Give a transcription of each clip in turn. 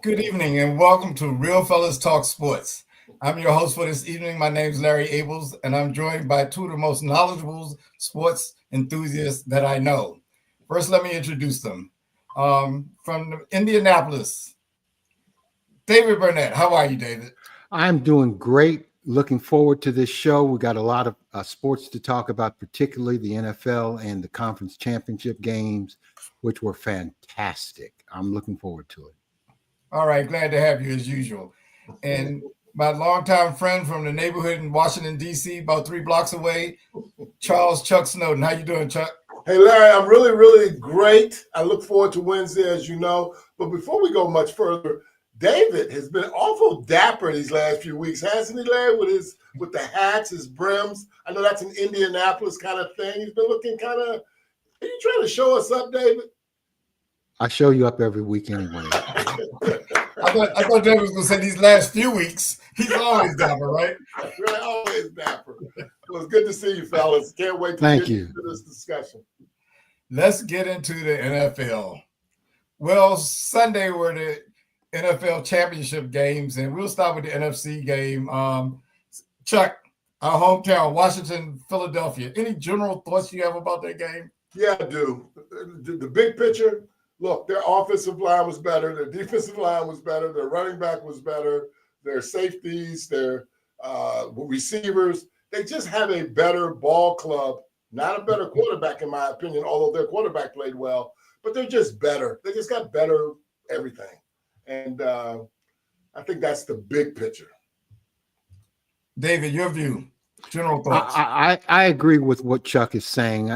Good evening and welcome to Real Fellas Talk Sports. I'm your host for this evening. My name is Larry Abels, and I'm joined by two of the most knowledgeable sports enthusiasts that I know. First, let me introduce them. From Indianapolis, David Burnett. How are you, David? I'm doing great. Looking forward to this show. We got a lot of sports to talk about, particularly the NFL and the conference championship games, which were fantastic. I'm looking forward to it. All right, glad to have you as usual. And my longtime friend from the neighborhood in Washington, D.C., about 3 blocks away, Charles Chuck Snowden. How you doing, Chuck? Hey, Larry, I'm really great. I look forward to Wednesday, as you know. But before we go much further, David has been awful dapper these last few weeks, hasn't he, Larry? With the hats, his brims. I know that's an Indianapolis kind of thing. He's been looking kind of. Are you trying to show us up, David? I show you up every week anyway. I thought David was going to say these last few weeks. He's always dapper, right? Right, always dapper. Well, it's good to see you, fellas. Can't wait to Thank get you. into this discussion. Let's get into the NFL. Well, Sunday were the NFL championship games, and we'll start with the NFC game. Chuck, our hometown, Washington, Philadelphia. Any general thoughts you have about that game? Yeah, I do. The big picture, look, their offensive line was better. Their defensive line was better. Their running back was better. Their safeties, their receivers, they just have a better ball club. Not a better quarterback, in my opinion, although their quarterback played well. But they're just better. They just got better everything. And I think that's the big picture. David, your view, general thoughts. I agree with what Chuck is saying.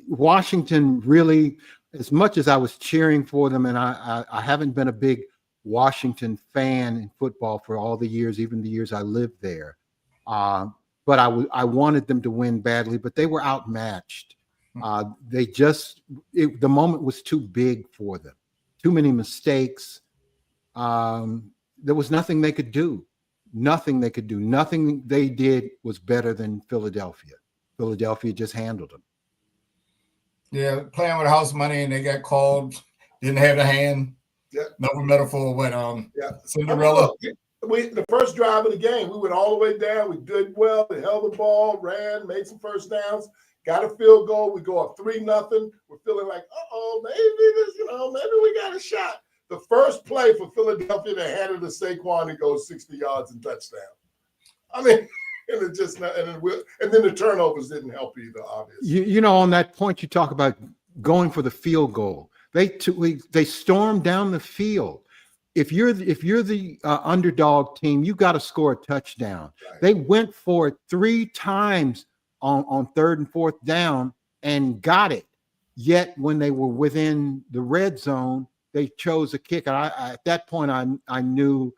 Washington really, as much as I was cheering for them, and I haven't been a big Washington fan in football for all the years, even the years I lived there. But I wanted them to win badly, but they were outmatched. The moment was too big for them. Too many mistakes. There was nothing they could do. Nothing they could do. Nothing they did was better than Philadelphia. Philadelphia just handled them. Yeah, playing with house money and they got called, didn't have a hand. Yeah. Another metaphor with Cinderella. I mean, the first drive of the game, we went all the way down. We did well. We held the ball, ran, made some first downs, got a field goal. We go up 3-0. We're feeling like, maybe we got a shot. The first play for Philadelphia, they handed to Saquon, he goes 60 yards and touchdown. I mean, and it just and then the turnovers didn't help either, obviously. On that point, you talk about going for the field goal. They stormed down the field. If you're the underdog team, you got to score a touchdown. Right. They went for it 3 times on 3rd and 4th down and got it. Yet when they were within the red zone, they chose a kick. And at that point, I knew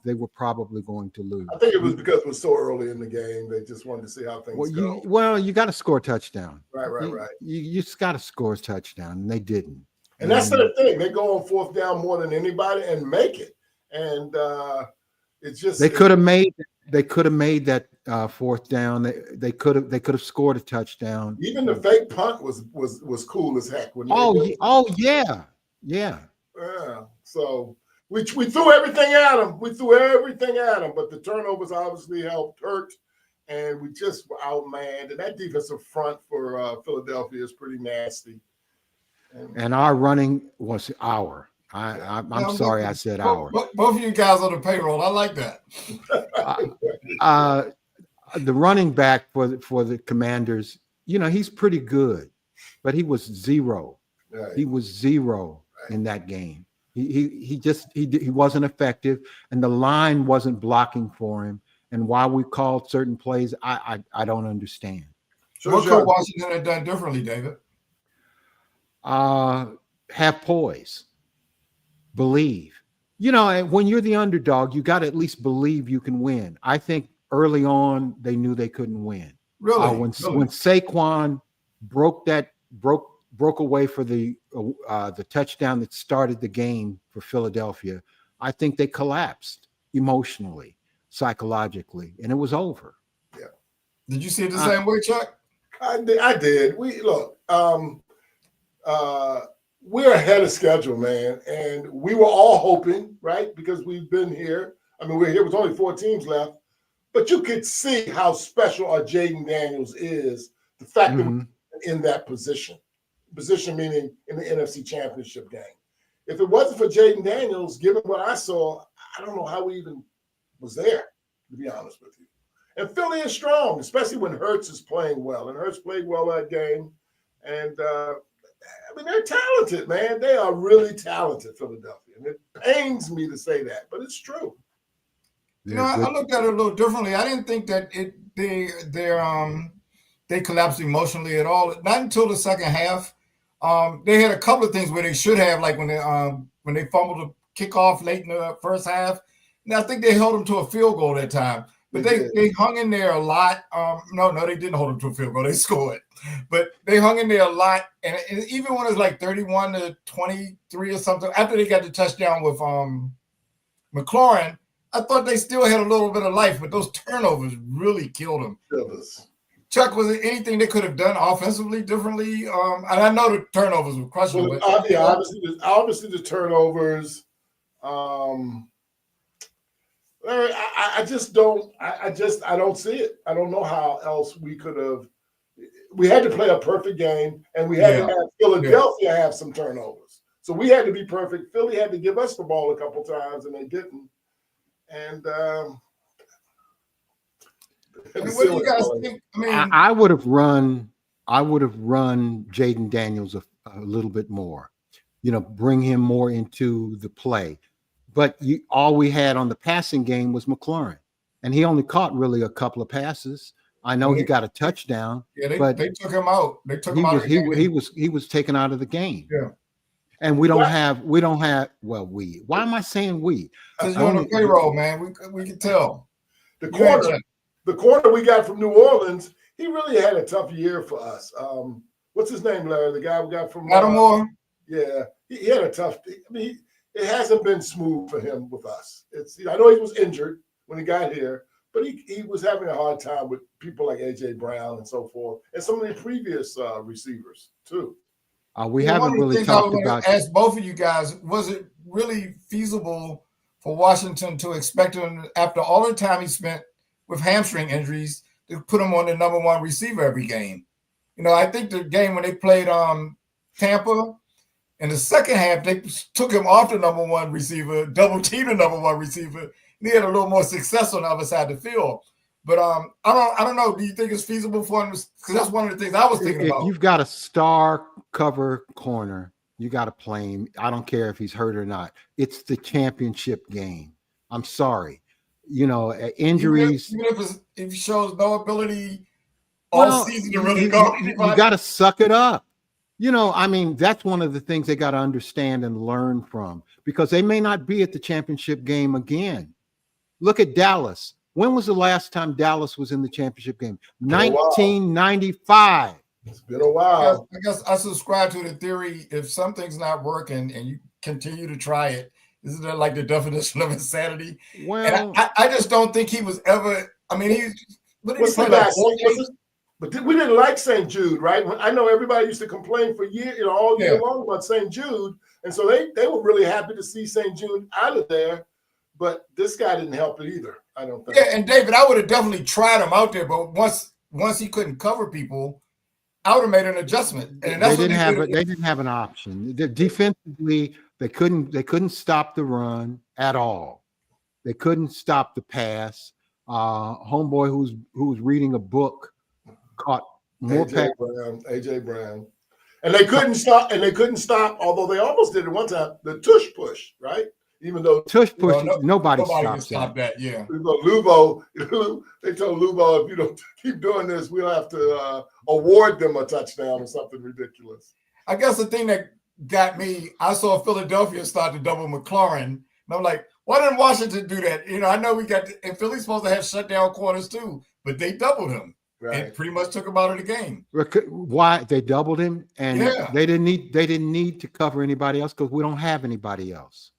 they were probably going to lose. I think it was because it was so early in the game. They just wanted to see how things go. You got to score a touchdown. Right. You just got to score a touchdown, and they didn't. And that's the thing. They go on 4th down more than anybody and make it. And it's just they could have made that 4th down. They could have scored a touchdown. Even the fake punt was cool as heck. Yeah. So we threw everything at them. But the turnovers obviously helped hurt, and we just were outmanned. And that defensive front for Philadelphia is pretty nasty. And our running was our. I'm sorry I said our. Both of you guys on the payroll. I like that. The running back for the Commanders, he's pretty good, but he was 0. Right. He was 0 in that game. He wasn't effective, and the line wasn't blocking for him. And why we called certain plays, I don't understand. So what could Washington have done differently, David? Have poise, believe. When you're the underdog, you got to at least believe you can win. I think early on they knew they couldn't win. Really? When Saquon broke away for the touchdown that started the game for Philadelphia, I think they collapsed emotionally, psychologically, and it was over. Yeah. Did you see it the same way, Chuck? I did. we're ahead of schedule, man. And we were all hoping, right? Because we've been here. I mean, we're here with only 4 teams left. But you could see how special our Jaden Daniels is. The fact that we're in that position meaning in the NFC Championship game. If it wasn't for Jaden Daniels, given what I saw, I don't know how we even was there, to be honest with you. And Philly is strong, especially when Hurts is playing well. And Hurts played well that game. And, I mean, they're talented, man. They are really talented, Philadelphia. And it pains me to say that, but it's true. You know, I looked at it a little differently. I didn't think that they collapsed emotionally at all. Not until the second half. They had a couple of things where they should have, like when they fumbled the kickoff late in the first half. And I think they held them to a field goal that time. But they hung in there a lot. No, they didn't hold them to a field goal. They scored. But they hung in there a lot. And even when it was like 31-23 or something, after they got the touchdown with McLaurin, I thought they still had a little bit of life, but those turnovers really killed them. Chuck, was there anything they could have done offensively differently? And I know the turnovers were crushing. Well, obviously the turnovers. I just don't. I don't see it. I don't know how else we could have. We had to play a perfect game, and we had to have Philadelphia have some turnovers. So we had to be perfect. Philly had to give us the ball a couple times, and they didn't. And what do you guys think? I mean, I would have run Jaden Daniels a little bit more. You know, bring him more into the play. But all we had on the passing game was McLaurin, and he only caught really a couple of passes. I know he got a touchdown. Yeah, but they took him out. They took him out. He was taken out of the game. Yeah. And we don't have. Why am I saying we? Because you're on the payroll, man. We can tell. The corner we got from New Orleans, he really had a tough year for us. What's his name, Larry? The guy we got from Lattimore. Yeah, he had a tough. I mean, it hasn't been smooth for him with us. I know he was injured when he got here, but he was having a hard time with people like A.J. Brown and so forth, and some of the previous receivers too. We haven't really talked about. Ask both of you guys, was it really feasible for Washington to expect him, after all the time he spent with hamstring injuries, to put him on the number one receiver every game? You know, I think the game when they played Tampa, in the second half, they took him off the number one receiver, double teamed the number one receiver, and he had a little more success on the other side of the field. But I don't know. Do you think it's feasible for him? Because that's one of the things I was thinking about. If you've got a star cover corner, you got to play him. I don't care if he's hurt or not. It's the championship game. I'm sorry. You know, injuries. Even if he shows no ability all season to really go. You got to suck it up. You know, I mean, that's one of the things they got to understand and learn from, because they may not be at the championship game again. Look at Dallas. When was the last time Dallas was in the championship game? 1995. It's been a while. I guess I subscribe to the theory, if something's not working and you continue to try it, isn't that like the definition of insanity? Well, and I just don't think he was ever. I mean, but we didn't like St. Jude, right? I know everybody used to complain for years, all year long about St. Jude, and so they were really happy to see St. Jude out of there. But this guy didn't help it either, I don't think. Yeah, and David, I would have definitely tried him out there, but once he couldn't cover people, I would have made an adjustment. And that's they didn't have an option. Defensively, they couldn't stop the run at all. They couldn't stop the pass. Homeboy who was reading a book caught more AJ Brown. And they couldn't stop, although they almost did it one time, the tush push, right? Even though tush push, nobody stopped that. Yeah. Lubo, they told Lubo, if you don't keep doing this, we'll have to award them a touchdown or something ridiculous. I guess the thing that got me, I saw Philadelphia start to double McLaurin, and I'm like, why didn't Washington do that? You know, I know and Philly's supposed to have shutdown corners too, but they doubled him. Right. And pretty much took him out of the game. Why? They doubled him, and they didn't need to cover anybody else because we don't have anybody else.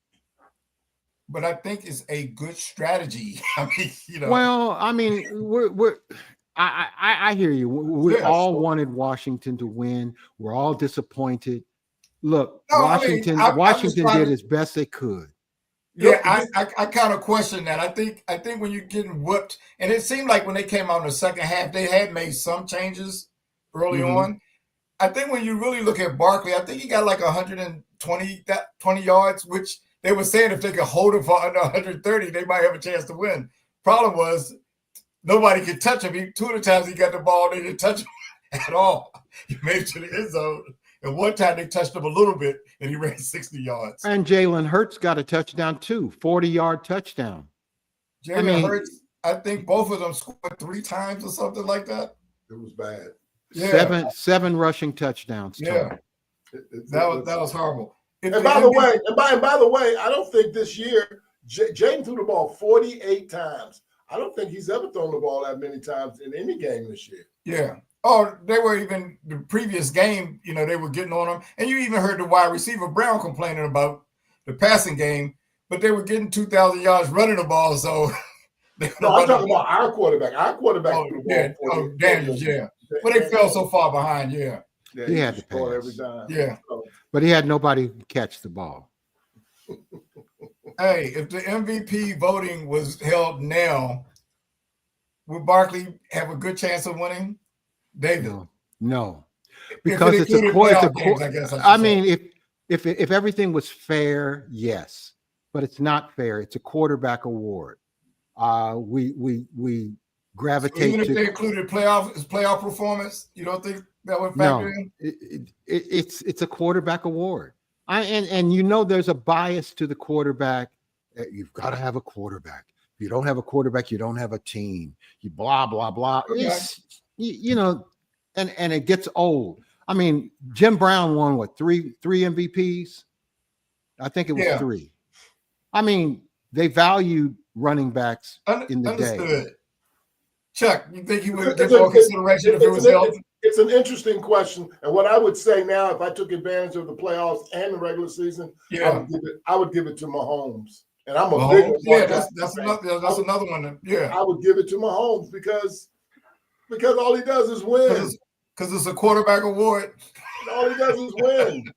But I think it's a good strategy. I mean, Well, I mean, I hear you. We all wanted Washington to win. We're all disappointed. Look, No, I mean, Washington I'm just trying did to. as best they could. Yeah, I kind of question that. I think when you're getting whooped, and it seemed like when they came out in the second half, they had made some changes early Mhm. on. I think when you really look at Barkley, I think he got like 120 yards, which they were saying if they could hold him for under 130, they might have a chance to win. Problem was nobody could touch him. Two of the times he got the ball, they didn't touch him at all. He made it to the end zone. And one time they touched him a little bit, and he ran 60 yards. And Jalen Hurts got a touchdown too, 40-yard touchdown. Jalen Hurts, I think both of them scored 3 times or something like that. It was bad. Yeah. Seven rushing touchdowns. Yeah, That was horrible. And by the way, I don't think this year Jaden threw the ball 48 times. I don't think he's ever thrown the ball that many times in any game this year. Yeah. Oh, they were even the previous game, they were getting on him. And you even heard the wide receiver Brown complaining about the passing game, but they were getting 2,000 yards running the ball. So no, I'm talking about our quarterback. Our quarterback threw the ball. Daniels, yeah. But they fell so far behind, yeah. He had to pass every time. Yeah. But he had nobody catch the ball. Hey, if the MVP voting was held now, would Barkley have a good chance of winning? David? No. Because it's a quarter. I mean, if everything was fair, yes, but it's not fair. It's a quarterback award. We gravitate. So even if they included playoff performance, you don't think that would factor in? It's a quarterback award. And there's a bias to the quarterback. You've got to have a quarterback. If you don't have a quarterback, you don't have a team. You blah blah blah. Okay. And it gets old. I mean, Jim Brown won what, three MVPs? I think it was 3. I mean, they valued running backs in the day. Chuck, you think he would get more consideration if it was held? It's an interesting question, and what I would say now, if I took advantage of the playoffs and the regular season, I would give it to Mahomes. And I'm a big that's another one. I would give it to Mahomes because all he does is win. Because it's a quarterback award. All he does is win.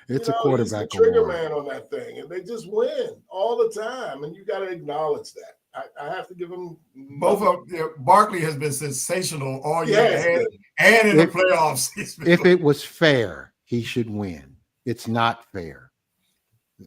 It's a quarterback he's the trigger award. man on that thing, and they just win all the time, and you got to acknowledge that. I have to give him both of Barkley has been sensational all year and in the playoffs. If it was fair, he should win. It's not fair.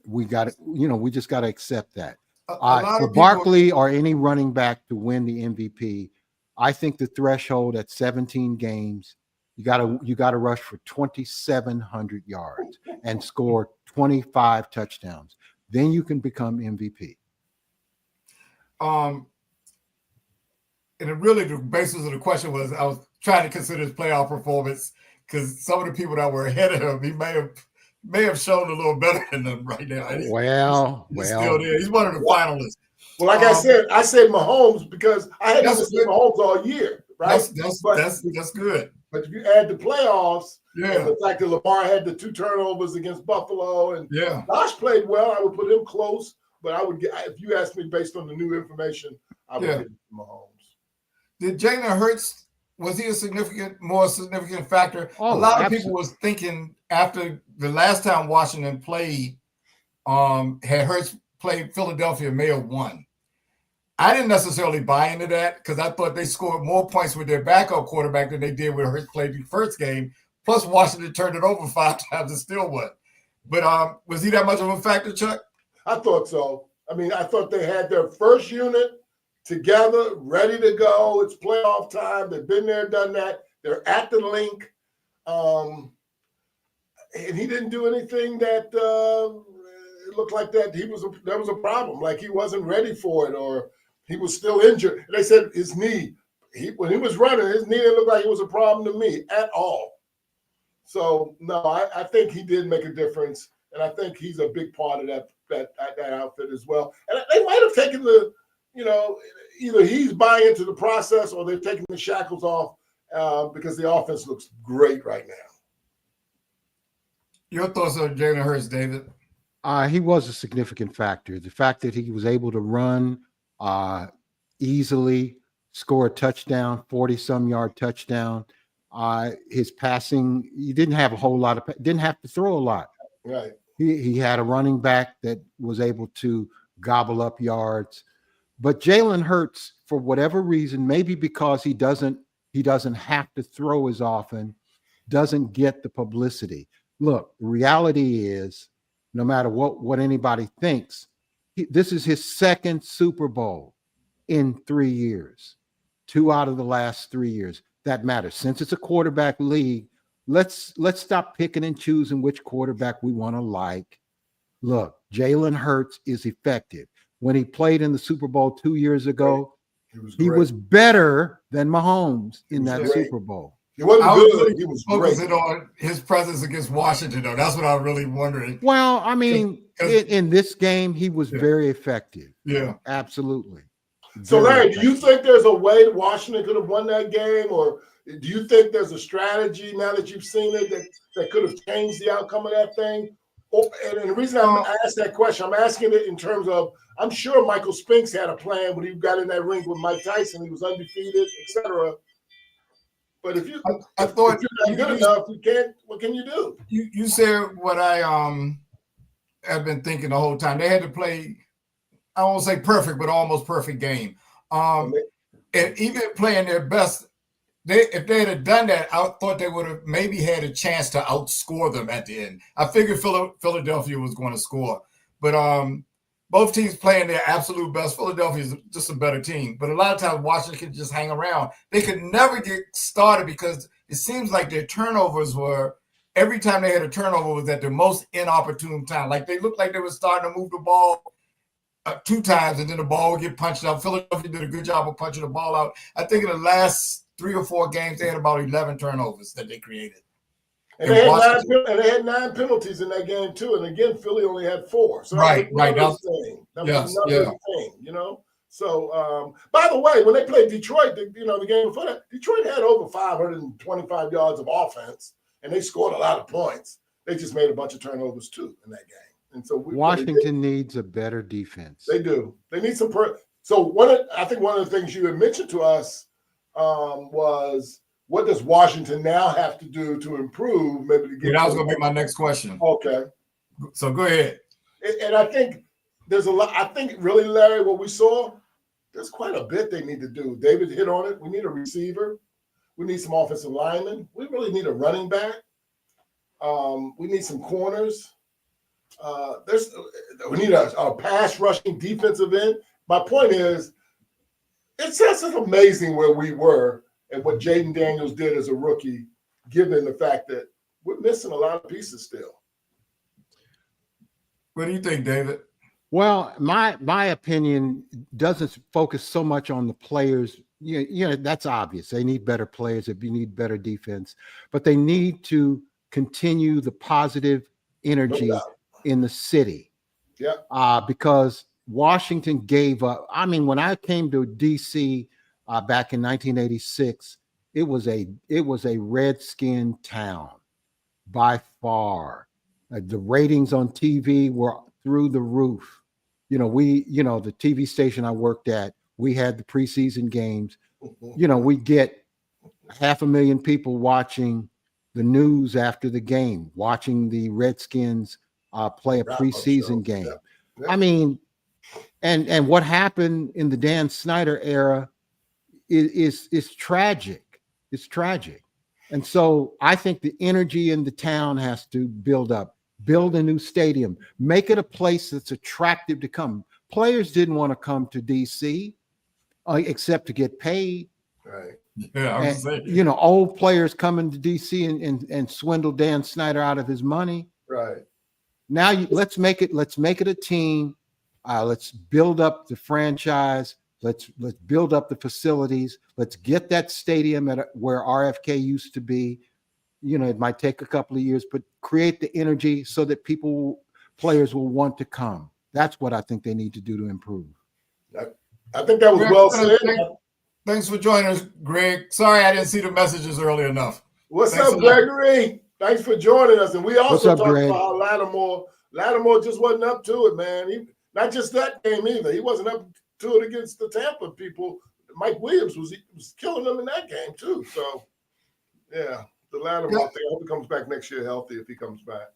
We got to, we just got to accept that. For Barkley or any running back to win the MVP, I think the threshold at 17 games, you got to rush for 2,700 yards and score 25 touchdowns. Then you can become MVP. And really the basis of the question was I was trying to consider his playoff performance because some of the people that were ahead of him, he may have shown a little better than them right now. He's still there. He's one of the finalists. Well, like I said Mahomes because I hadn't seen Mahomes all year, right? That's good. But if you add the playoffs, and the fact that Lamar had the 2 turnovers against Buffalo, and Josh played well, I would put him close. But if you ask me based on the new information, I would give it to Mahomes. Did Jalen Hurts, was he a more significant factor? Oh, a lot of people was thinking after the last time Washington played, had Hurts played Philadelphia, may have won. I didn't necessarily buy into that because I thought they scored more points with their backup quarterback than they did when Hurts played the first game. Plus, Washington turned it over 5 times and still won. But was he that much of a factor, Chuck? I thought so. I mean, I thought they had their first unit together, ready to go. It's playoff time. They've been there, done that. They're at the link. And he didn't do anything that it looked like that there was a problem, like he wasn't ready for it or he was still injured. And they said his knee, when he was running, his knee didn't look like it was a problem to me at all. So, no, I think he did make a difference. And I think he's a big part of that outfit as well. And they might have taken either he's buying into the process or they're taking the shackles off because the offense looks great right now. Your thoughts on Jalen Hurts, David? He was a significant factor. The fact that he was able to run easily, score a touchdown, 40-some yard touchdown, His passing, he didn't have a whole lot of, didn't have to throw a lot. Right. He had a running back that was able to gobble up yards. But Jalen Hurts, for whatever reason, maybe because he doesn't have to throw as often, doesn't get the publicity. Look, the reality is, no matter what anybody thinks, this is his second Super Bowl in 3 years. 2 out of the last 3 years. That matters. Since it's a quarterback league, let's stop picking and choosing which quarterback we want to like. Look, Jalen Hurts is effective. When he played in the Super Bowl 2 years ago, he was better than Mahomes in that Super Bowl. He wasn't I was good. really He was focusing great. on his presence against Washington, though. That's what I was really wondering. Well, I mean, in this game, he was very effective. Yeah. Absolutely. So, Very Larry, effective. do you think there's a way that Washington could have won that game, or do you think there's a strategy now that you've seen it that could have changed the outcome of that thing? And the reason I'm asking that question, I'm asking it in terms of, I'm sure Michael Spinks had a plan when he got in that ring with Mike Tyson. He was undefeated, etc. But if you, I thought if you're not good enough, you can't. What can you do? You said what I have been thinking the whole time. They had to play, I won't say perfect, but almost perfect game. And even playing their best, if they had done that, I thought they would have maybe had a chance to outscore them at the end. I figured Philadelphia was going to score, but both teams playing their absolute best. Philadelphia is just a better team, but a lot of times Washington could just hang around. They could never get started because it seems like their turnovers were, every time they had a turnover was at the most inopportune time. Like they looked like they were starting to move the ball 2 times and then the ball would get punched out. Philadelphia did a good job of punching the ball out. I think in the last 3 or 4 games, they had about 11 turnovers that they created. And they had 9 penalties in that game too. And again, Philly only had 4. So right. That was another thing, you know. So, by the way, when they played Detroit, the game before that, Detroit had over 525 yards of offense, and they scored a lot of points. They just made a bunch of turnovers too in that game. And so Washington needs a better defense. They do. They need some. So I think one of the things you had mentioned to us was, what does Washington now have to do to improve? Maybe to get. That was going to be my next question. Okay. So go ahead. And I think there's a lot. I think really, Larry, what we saw, there's quite a bit they need to do. David hit on it. We need a receiver. We need some offensive linemen. We really need a running back. We need some corners. We need a pass rushing defensive end. My point is, it's just amazing where we were and what Jaden Daniels did as a rookie, given the fact that we're missing a lot of pieces still. What do you think, David? Well, my opinion doesn't focus so much on the players. That's obvious. They need better players. They need better defense, but they need to continue the positive energy in the city. Yeah. Because Washington gave up. I mean, when I came to DC back in 1986, it was a Redskin town by far. The ratings on TV were through the roof. The TV station I worked at, we had the preseason games. We get 500,000 people watching the news after the game, watching the Redskins play a preseason game. Yeah. I mean, and what happened in the Dan Snyder era is tragic. It's tragic. And so I think the energy in the town has to build up. Build a new stadium, make it a place that's attractive to come. Players didn't want to come to DC except to get paid. Right. Yeah, I was saying. Old players coming to DC and swindle Dan Snyder out of his money. Right. Now let's make it a team. Let's build up the franchise. Let's build up the facilities. Let's get that stadium where RFK used to be. It might take a couple of years, but create the energy so that players will want to come. That's what I think they need to do to improve. I think that was well said. Thanks for joining us, Greg. Sorry I didn't see the messages early enough. What's up, Gregory? Thanks for joining us. And we also talked Greg? about how Lattimore just wasn't up to it, man. Not just that game either. He wasn't up to it against the Tampa people. Mike Williams was killing them in that game too. So Yeah, the Lattimore thing. I hope he comes back next year healthy if he comes back.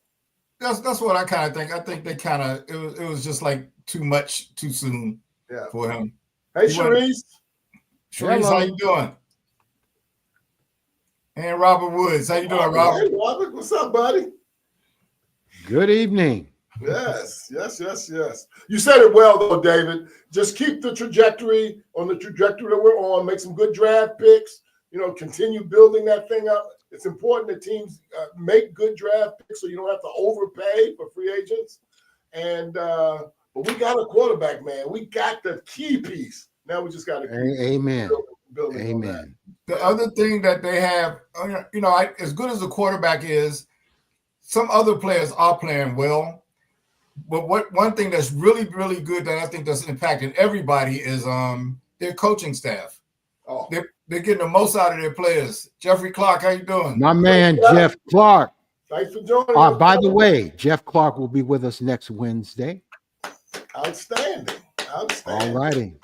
That's what I kind of think. I think they kind of it was just like too much too soon Yeah. for him. Hey, He wasn't- Sharice. Sharice, how you doing? And Robert Woods, how you doing, Robert? Hey, Robert, what's up, buddy? Good evening. Yes. You said it well, though, David. Just keep the trajectory on the trajectory that we're on. Make some good draft picks. Continue building that thing up. It's important that teams make good draft picks so you don't have to overpay for free agents. And but we got a quarterback, man. We got the key piece. Now we just got to keep Amen. building on that. Amen. The other thing that they have, as good as the quarterback is, some other players are playing well. But one thing that's really, really good that I think that's impacting everybody is their coaching staff. Oh, They're getting the most out of their players. Jeffrey Clark, how you doing? My man, Jeff Clark. thanks for joining us. By the way, Jeff Clark will be with us next Wednesday. Outstanding. All righty.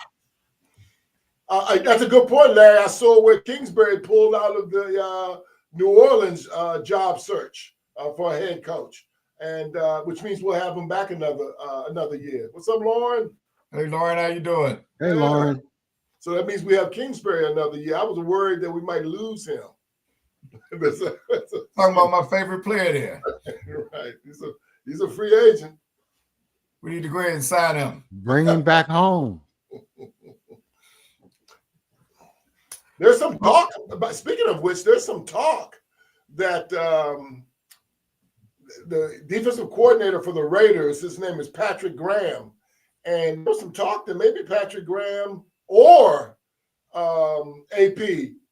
That's a good point, Larry. I saw where Kingsbury pulled out of the New Orleans job search for a head coach, and which means we'll have him back another year. What's up, Lauren? Hey, Lauren, how you doing? Hey, Lauren. So that means we have Kingsbury another year. I was worried that we might lose him. Talking about my favorite player there. Right. He's a free agent. We need to go ahead and sign him. Bring him back home. There's some talk. Speaking of which, there's some talk that the defensive coordinator for the Raiders, his name is Patrick Graham, and there's some talk that maybe Patrick Graham or AP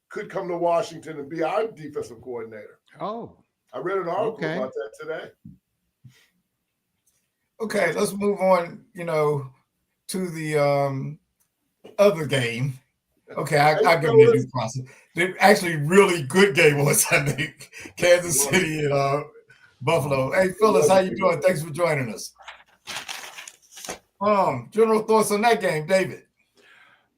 could come to Washington and be our defensive coordinator. Oh, I read an article okay. about that today. Okay, let's move on, to the other game. Okay, I'll give you a due process. The actually really good game on Sunday, Kansas City and Buffalo. Hey, Phyllis, how you doing? Thanks for joining us. General thoughts on that game, David?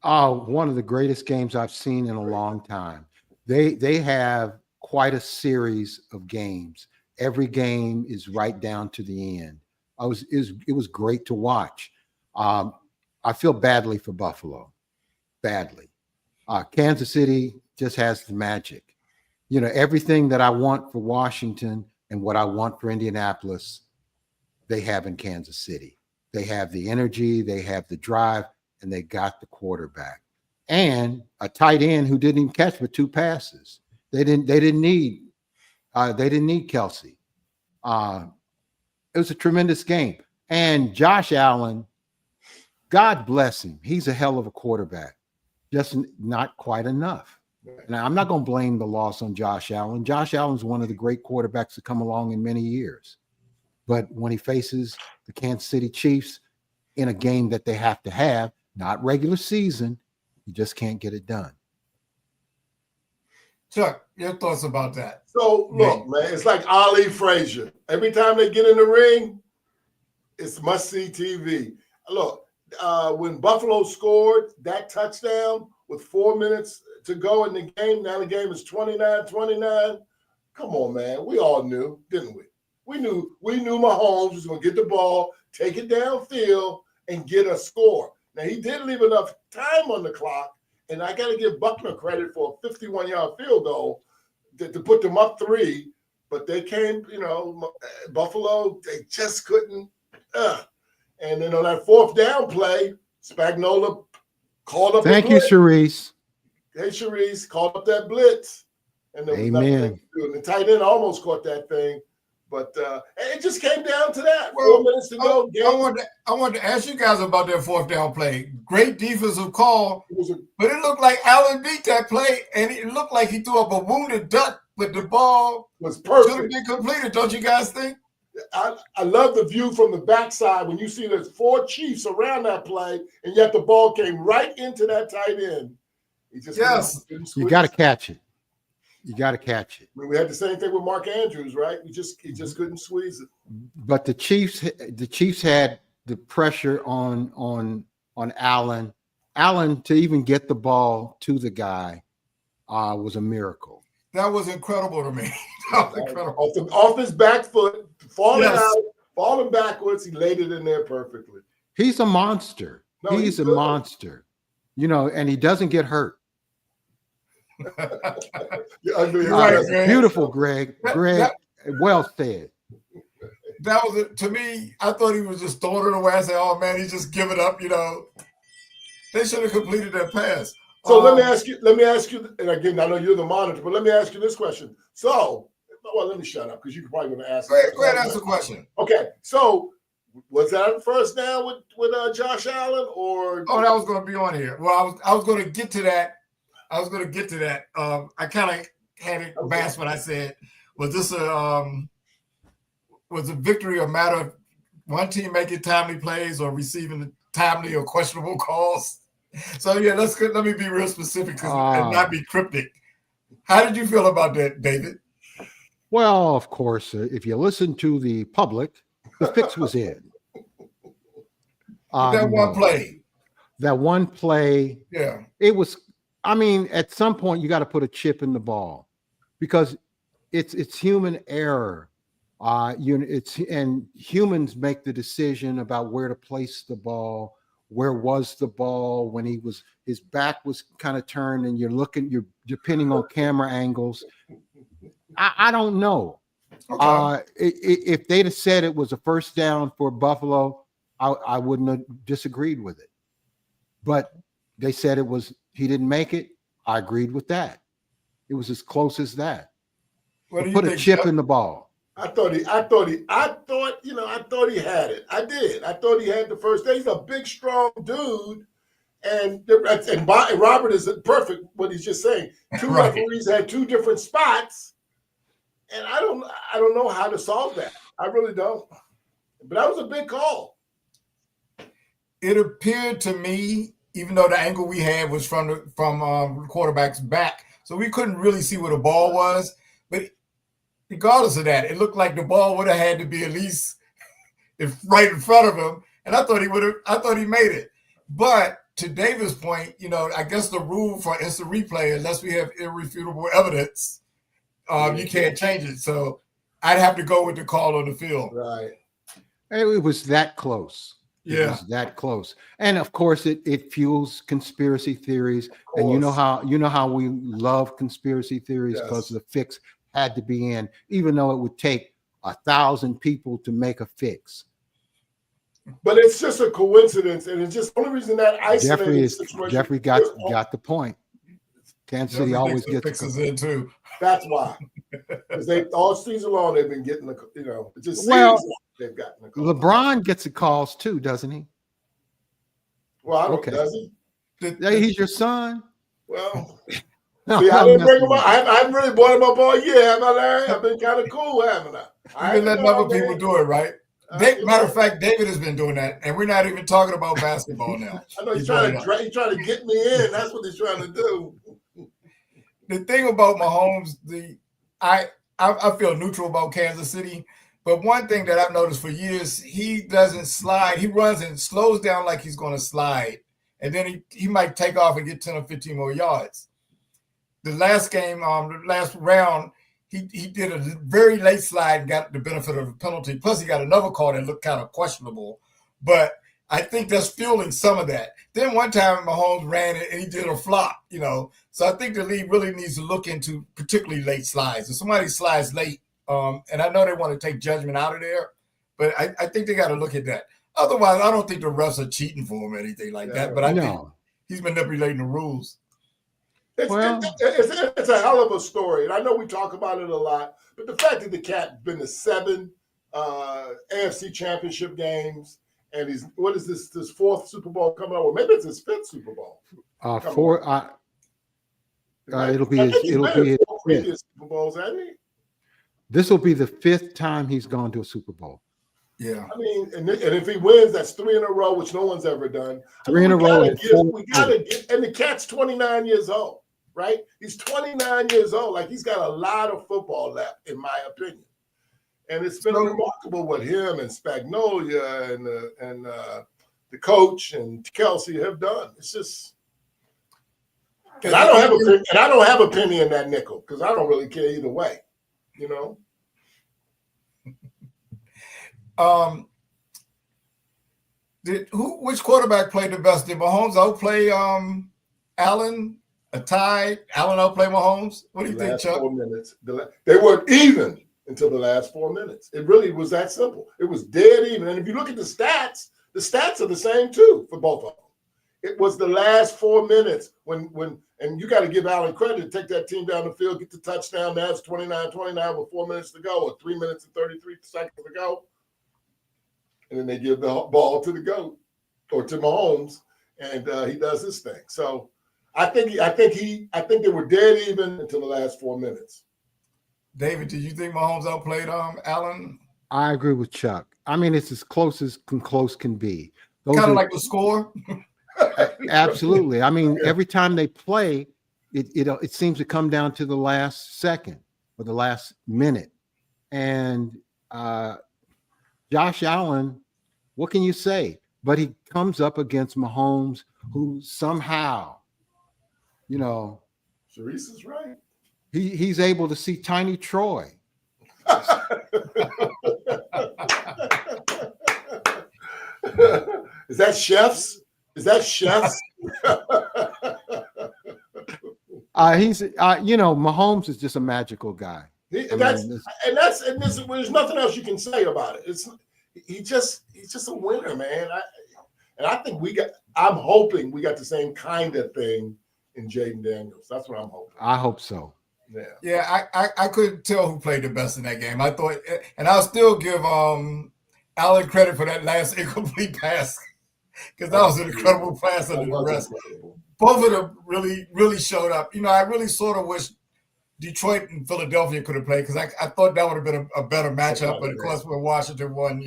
One of the greatest games I've seen in a long time. They have quite a series of games. Every game is right down to the end. It was great to watch. I feel badly for Buffalo, badly. Kansas City just has the magic. Everything that I want for Washington and what I want for Indianapolis, they have in Kansas City. They have the energy, they have the drive, and they got the quarterback. And a tight end who didn't even catch but 2 passes. They didn't need Kelsey. It was a tremendous game. And Josh Allen, God bless him. He's a hell of a quarterback. Just not quite enough. Now, I'm not going to blame the loss on Josh Allen. Josh Allen's one of the great quarterbacks to come along in many years. But when he faces the Kansas City Chiefs in a game that they have to have, not regular season, you just can't get it done. Chuck, your thoughts about that? So, look, man, it's like Ali Frazier. Every time they get in the ring, it's must-see TV. Look, when Buffalo scored that touchdown with 4 minutes to go in the game, now the game is 29-29. Come on, man. We all knew, didn't we? We knew Mahomes was going to get the ball, take it downfield, and get a score. Now, he did leave enough time on the clock, and I got to give Buckner credit for a 51-yard field goal to put them up 3, but they came, Buffalo, they just couldn't. And then on that 4th down play, Spagnuolo called up. Thank you, Sharice. Hey, Sharice, called up that blitz. And there was nothing they could do. And the tight end almost caught that thing. But it just came down to that. 4 minutes to go. I wanted to ask you guys about that 4th down play. Great defensive call, but it looked like Allen beat that play, and it looked like he threw up a wounded duck, but the ball was perfect. Should have been completed, don't you guys think? I love the view from the backside when you see there's 4 Chiefs around that play, and yet the ball came right into that tight end. He just you got to catch it. You got to catch it. I mean, we had the same thing with Mark Andrews, right? He just couldn't squeeze it. But the Chiefs had the pressure on Allen. Allen to even get the ball to the guy was a miracle. That was incredible to me. That was incredible. Off his back foot, falling Yes. out, falling backwards, he laid it in there perfectly. He's a monster. No, he's a good. monster. You know, and he doesn't get hurt. You're right, Greg. Beautiful, Greg. Greg, well said. That was it. To me, I thought he was just throwing it away. I said, oh man, he's just giving up, you know. They should have completed that pass. So let me ask you, and again, I know you're the monitor, but let me ask you this question. So, well, let me shut up because you're probably going to ask. Go ahead, ask the question. Okay, so was that first down with Josh Allen, or? Oh, that was going to be on here. Well, I was going to get to that. I kind of had it masked when I said, was this was a victory a matter of one team making timely plays or receiving timely or questionable calls? So yeah, let me be real specific and not be cryptic. How did you feel about that, David? Well, of course, if you listen to the public, the fix was in. That one play. That one play. Yeah. It was. I mean, at some point, you got to put a chip in the ball because it's human error. And humans make the decision about where to place the ball. Where was the ball when his back was kind of turned, and you're depending on camera angles. I don't know. Okay. If they'd have said it was a first down for Buffalo, I wouldn't have disagreed with it. But they said he didn't make it. I agreed with that. It was as close as that. Put a chip in the ball. I thought he had it. I did. I thought he had the first day. He's a big, strong dude. And Robert is perfect what he's just saying. Two Right. referees had two different spots. And I don't know how to solve that. I really don't. But that was a big call. It appeared to me, even though the angle we had was from the quarterback's back, so we couldn't really see where the ball was. But regardless of that, it looked like the ball would have had to be at least right in front of him. And I thought he made it. But to David's point, I guess the rule for instant replay, unless we have irrefutable evidence, you can't change it. So I'd have to go with the call on the field. Right. It was that close. It Yeah. was that close. And of course it fuels conspiracy theories. And you know how we love conspiracy theories because the fix had to be in, even though it would take 1,000 people to make a fix. But it's just a coincidence, and it's just the only reason that isolated situation. Jeffrey got the point. Kansas City always gets fixes in too. That's why, because they all season long they've been getting it just seems like they've gotten the call. LeBron gets the calls too, doesn't he? Well, I don't. Does he? He's your son. Well, No, see, I didn't bring him up. I haven't really brought him up all year, have I, Larry? I've been kind of cool, haven't I? You've been letting other people do it, right? Matter of fact, David has been doing that, and we're not even talking about basketball now. I know he's trying to get me in. That's what he's trying to do. The thing about Mahomes, I feel neutral about Kansas City, but one thing that I've noticed for years, he doesn't slide. He runs and slows down like he's going to slide, and then he might take off and get 10 or 15 more yards. The last game, the last round, he did a very late slide and got the benefit of the penalty. Plus, he got another call that looked kind of questionable. But I think that's fueling some of that. Then one time Mahomes ran it and he did a flop, So I think the league really needs to look into particularly late slides. If somebody slides late, and I know they want to take judgment out of there, but I think they got to look at that. Otherwise, I don't think the refs are cheating for him or anything like that. But I think he's manipulating the rules. It's a hell of a story, and I know we talk about it a lot. But the fact that the Cat's been to 7 AFC Championship games, and he's this fourth Super Bowl coming up, or maybe it's his 5th Super Bowl. It'll be his previous Super Bowls, hasn't he? This will be the 5th time he's gone to a Super Bowl. Yeah, I mean, and if he wins, that's 3 in a row, which no one's ever done. 3 in a row. We gotta get, and the Cat's 29 years old, right? He's 29 years old. Like, he's got a lot of football left, in my opinion. And it's been remarkable what him and Spagnuolo and the coach and Kelsey have done. It's just, And I don't have a penny in that nickel because I don't really care either way. You know. Which quarterback played the best? Did Mahomes outplay Allen? A tie? Allen outplay Mahomes? What do you think, Chuck? 4 minutes. They were even until the last 4 minutes. It really was that simple. It was dead even. And if you look at the stats are the same too for both of them. It was the last 4 minutes when and you got to give Allen credit, take that team down the field, get the touchdown. Now it's 29-29 with 4 minutes to go or 3 minutes and 33 seconds to go. And then they give the ball to the GOAT or to Mahomes, and he does his thing. So I think they were dead even until the last 4 minutes. David, did you think Mahomes outplayed Allen? I agree with Chuck. I mean, it's as close can be. Kind of like the score. Absolutely. I mean, every time they play, it seems to come down to the last second or the last minute. And Josh Allen, what can you say? But he comes up against Mahomes, who somehow, Sharice is right. He's able to see Tiny Troy. Is that chefs? Mahomes is just a magical guy. There's nothing else you can say about it. He's just a winner, man. I'm hoping we got the same kind of thing in Jaden Daniels. That's what I'm hoping. I hope so. Yeah, I couldn't tell who played the best in that game. I thought, and I'll still give Allen credit for that last incomplete pass because that was an incredible pass under the rest. Both of them really, really showed up. I really sort of wish Detroit and Philadelphia could have played because I thought that would have been a better matchup. But of course, when Washington won,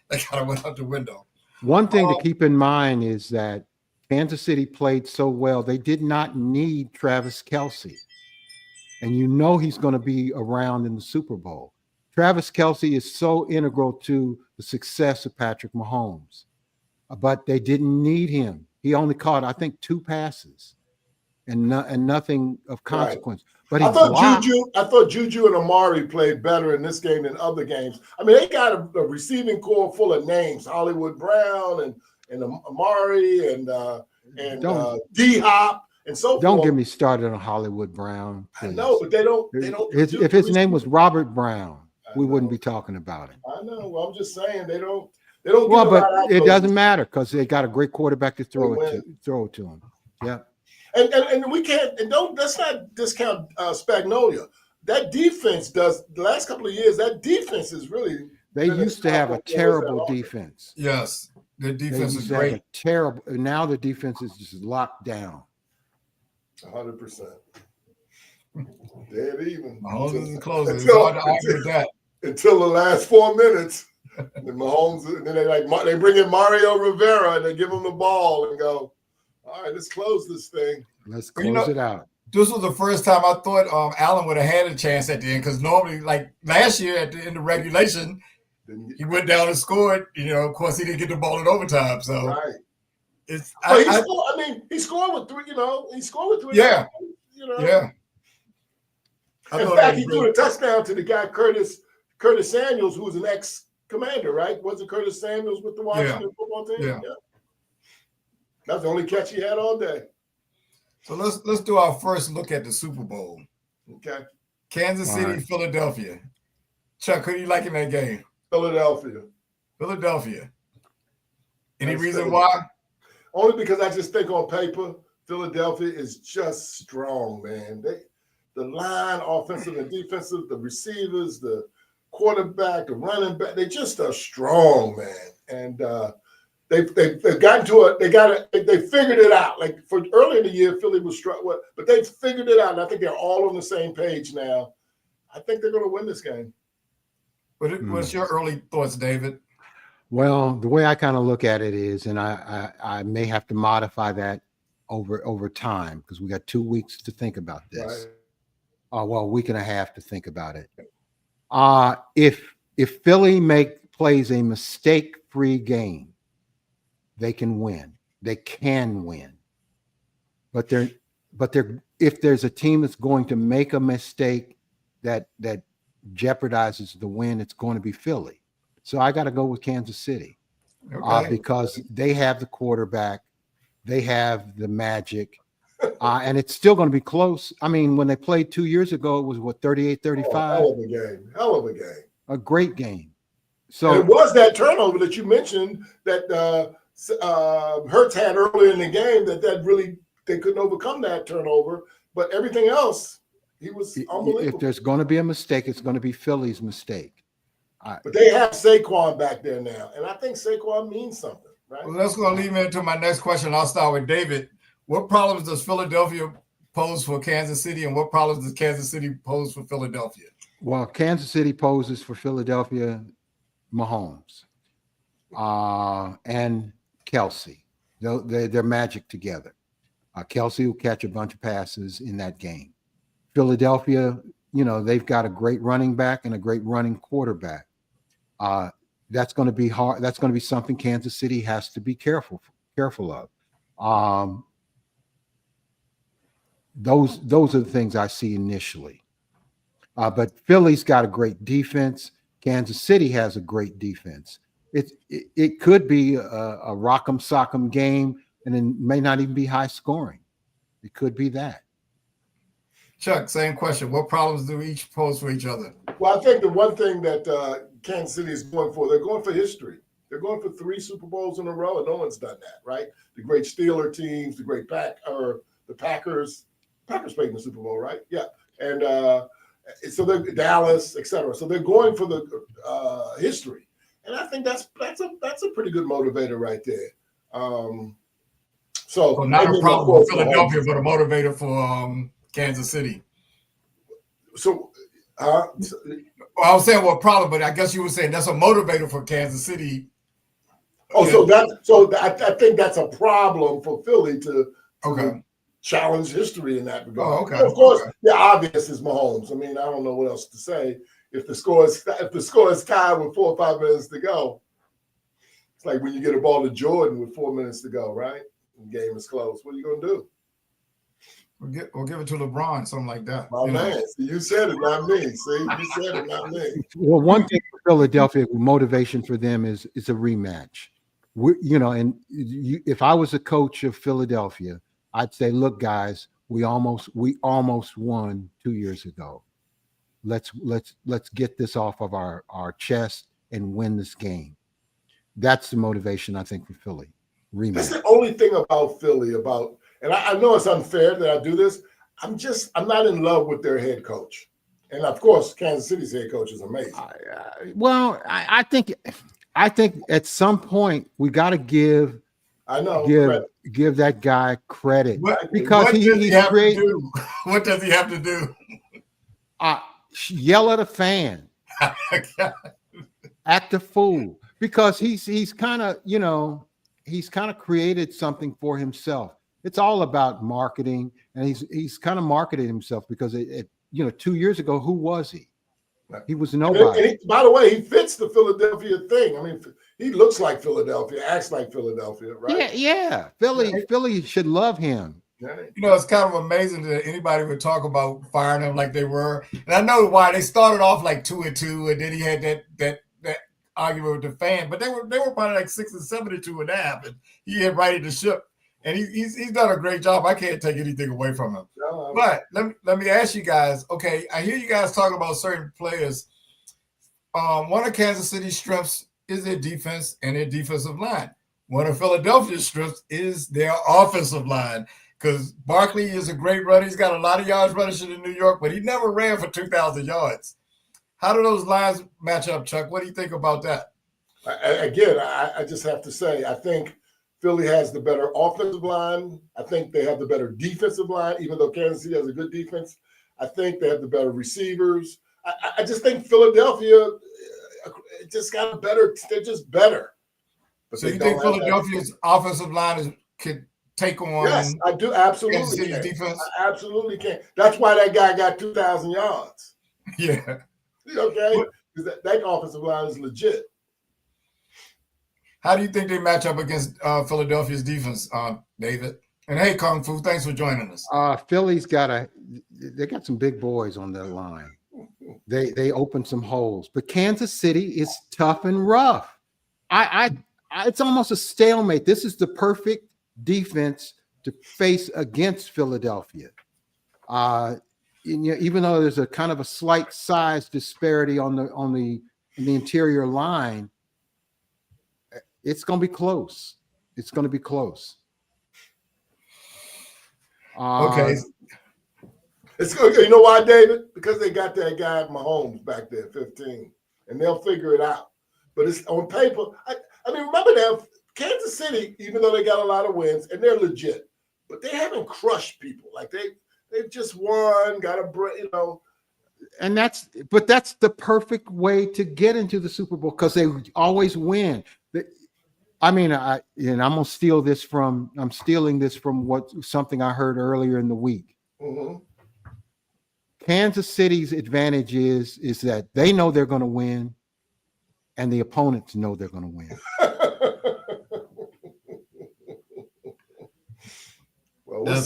that kind of went out the window. One thing to keep in mind is that Kansas City played so well, they did not need Travis Kelce. And he's going to be around in the Super Bowl. Travis Kelce is so integral to the success of Patrick Mahomes. But they didn't need him. He only caught, I think, 2 passes and nothing of consequence. Right. But I thought Juju and Amari played better in this game than other games. I mean, they got a receiving core full of names: Hollywood Brown and Amari and D-Hop and so forth. Don't get me started on Hollywood Brown. Please. I know, but they don't. If his name was Robert Brown, we wouldn't be talking about it. I know. Well, I'm just saying they don't. Well, but it doesn't matter because they got a great quarterback to throw it to him. Yeah. And we can't, let's not discount Spagnuolo. That defense the last couple of years, that defense is really. They used to have a terrible defense. Yes. The defense is great. Terrible. Now the defense is just locked down. 100%. Dead even. Mahomes is closing. It's hard to argue with that. Until the last 4 minutes. And Mahomes, and then they bring in Mario Rivera and they give him the ball and go, all right, let's close this thing. Let's close it out. This was the first time I thought Allen would have had a chance at the end because normally, like last year at the end of regulation, he went down and scored. Of course, he didn't get the ball in overtime. So right. He scored with 3. He scored with 3. Yeah. Yeah. In fact, he threw a touchdown to the guy Curtis Samuels, who was an ex-commander, right? Was it Curtis Samuels with the Washington football team? Yeah. That's the only catch he had all day. So let's do our first look at the Super Bowl. Okay. Kansas City, right. Philadelphia. Chuck, who do you like in that game? Philadelphia. Any reason why? Only because I just think on paper, Philadelphia is just strong, man. The line, offensive and defensive, the receivers, the quarterback, the running back, they just are strong, man. And they've gotten to they figured it out. Like for early in the year, Philly was struggling, but they figured it out. And I think they're all on the same page now. I think they're going to win this game. What's your early thoughts, David? Well, the way I kind of look at it is, and I may have to modify that over time because we got 2 weeks to think about this. Right. A week and a half to think about it. If Philly plays a mistake-free game, they can win. They can win, but but if there's a team that's going to make a mistake that jeopardizes the win, it's going to be Philly. So I got to go with Kansas City because they have the quarterback, they have the magic, and it's still going to be close. I mean, when they played 2 years ago, it was what, 38-35? Hell of a game. Hell of a game. A great game. So and it was that turnover that you mentioned that Hurts had earlier in the game that really they couldn't overcome that turnover. But everything else, he was unbelievable. If there's going to be a mistake, it's going to be Philly's mistake. But they have Saquon back there now, and I think Saquon means something, right? Well, that's going to lead me into my next question. I'll start with David. What problems does Philadelphia pose for Kansas City, and what problems does Kansas City pose for Philadelphia? Well, Kansas City poses for Philadelphia Mahomes and Kelsey. They're magic together. Kelsey will catch a bunch of passes in that game. Philadelphia, they've got a great running back and a great running quarterback. That's going to be hard. That's going to be something Kansas City has to be careful of. Those are the things I see initially. But Philly's got a great defense. Kansas City has a great defense. It could be a rock'em sock'em game, and it may not even be high scoring. It could be that. Chuck, same question. What problems do each pose for each other? Well, I think the one thing that Kansas City is going for, they're going for history. They're going for 3 Super Bowls in a row, and no one's done that, right? The great Steeler teams, the Packers. Packers played in the Super Bowl, right? Yeah, and so they're Dallas, etc. So they're going for the history, and I think that's a pretty good motivator right there. So not a problem for Philadelphia, but a motivator for Kansas City. So, well, I was saying what problem, but I guess you were saying that's a motivator for Kansas City. Oh, I think that's a problem for Philly to challenge history in that regard. Oh, okay. Of course, the obvious is Mahomes. I mean, I don't know what else to say. If the score is tied with 4 or 5 minutes to go, it's like when you get a ball to Jordan with 4 minutes to go, right? And the game is close. What are you going to do? We'll give it to LeBron, something like that. My man, you said it, not me. See, you said it, not me. Well, one thing for Philadelphia, motivation for them is a rematch. If I was a coach of Philadelphia, I'd say, look, guys, we almost won 2 years ago. Let's get this off of our chest and win this game. That's the motivation, I think, for Philly. Rematch. That's the only thing about Philly and I know it's unfair that I do this. I'm not in love with their head coach. And of course, Kansas City's head coach is amazing. I think at some point we got to give that guy credit because he's great. What does he have to do? Yell at a fan, act a fool, because he's kind of created something for himself. It's all about marketing, and he's kind of marketed himself because 2 years ago, who was he? He was nobody. By the way, he fits the Philadelphia thing. I mean, he looks like Philadelphia, acts like Philadelphia, right? Yeah. Philly should love him. It's kind of amazing that anybody would talk about firing him like they were. And I know why. They started off like 2-2, and then he had that argument with the fan. But they were probably like 6-72.5, and he had righted the ship. And he's done a great job. I can't take anything away from him. No, but let me ask you guys. Okay, I hear you guys talking about certain players. One of Kansas City's strengths is their defense and their defensive line. One of Philadelphia's strengths is their offensive line, because Barkley is a great runner. He's got a lot of yards rushing in New York, but he never ran for 2,000 yards. How do those lines match up, Chuck? What do you think about that? I just have to say, I think Philly has the better offensive line. I think they have the better defensive line, even though Kansas City has a good defense. I think they have the better receivers. I just think Philadelphia just got better. They're just better. But so you think Philadelphia's offensive line could take on? Yes, I do. Absolutely. Kansas City's defense? I absolutely can. That's why that guy got 2,000 yards. Yeah. Okay? Because that offensive line is legit. How do you think they match up against Philadelphia's defense, David? And hey, Kung Fu, thanks for joining us. Philly's they got some big boys on their line. They opened some holes, but Kansas City is tough and rough. It's almost a stalemate. This is the perfect defense to face against Philadelphia. Even though there's a kind of a slight size disparity on the interior line, it's going to be close. It's going to be close. Okay. It's good. You know why, David? Because they got that guy Mahomes back there, 15, and they'll figure it out. But it's on paper. I mean, remember that Kansas City, even though they got a lot of wins and they're legit, but they haven't crushed people. Like they've just won, got a break, you know. And that's the perfect way to get into the Super Bowl because they always win. I mean, I'm stealing this from something I heard earlier in the week. Mm-hmm. Kansas City's advantage is that they know they're going to win, and the opponents know they're going to win. Well, we'll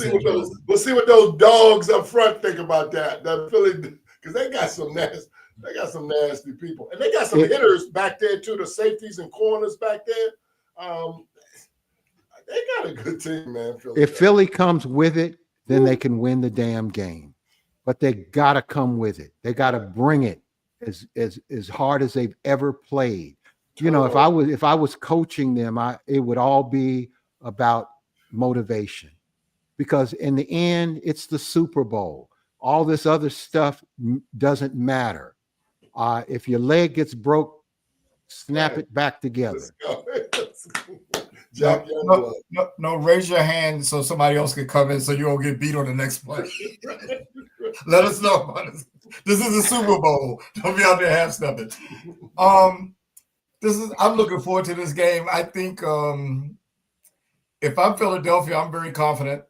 see what those dogs up front think about that. That Philly, because they got some nasty people, and they got some hitters back there too. The safeties and corners back there. They got a good team, man. If Philly comes with it, then they can win the damn game. But they gotta come with it. They gotta bring it as hard as they've ever played. You know, if I was coaching them, it would all be about motivation, because in the end, it's the Super Bowl. All this other stuff doesn't matter. If your leg gets broke, snap it back together. No, raise your hand so somebody else can come in so you won't get beat on the next play. Let us know about this. This is the Super Bowl. Don't be out there half stepping. I'm looking forward to this game. I think if I'm Philadelphia, I'm very confident.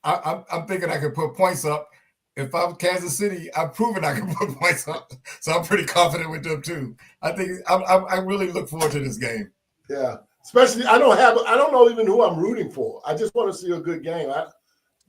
I'm thinking I can put points up. If I'm Kansas City, I've proven I can put points up. So I'm pretty confident with them too. I think I really look forward to this game. Yeah. Especially, I don't know even who I'm rooting for. I just want to see a good game.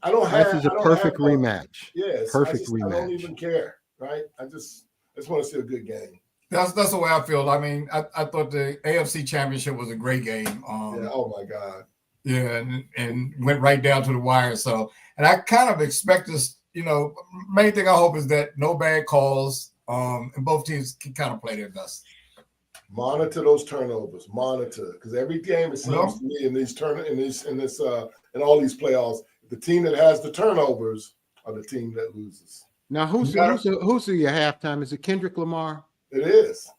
I don't have. This is a perfect rematch. Yes, perfect rematch. I don't even care, right? I just want to see a good game. That's the way I feel. I mean, I thought the AFC Championship was a great game. Yeah. Oh my God. Yeah, and went right down to the wire. So, and I kind of expect this. You know, main thing I hope is that no bad calls. And both teams can kind of play their best. Monitor those turnovers. Monitor, because every game, it seems to me in all these playoffs, the team that has the turnovers are the team that loses. Now, who's your halftime? Is it Kendrick Lamar? It is.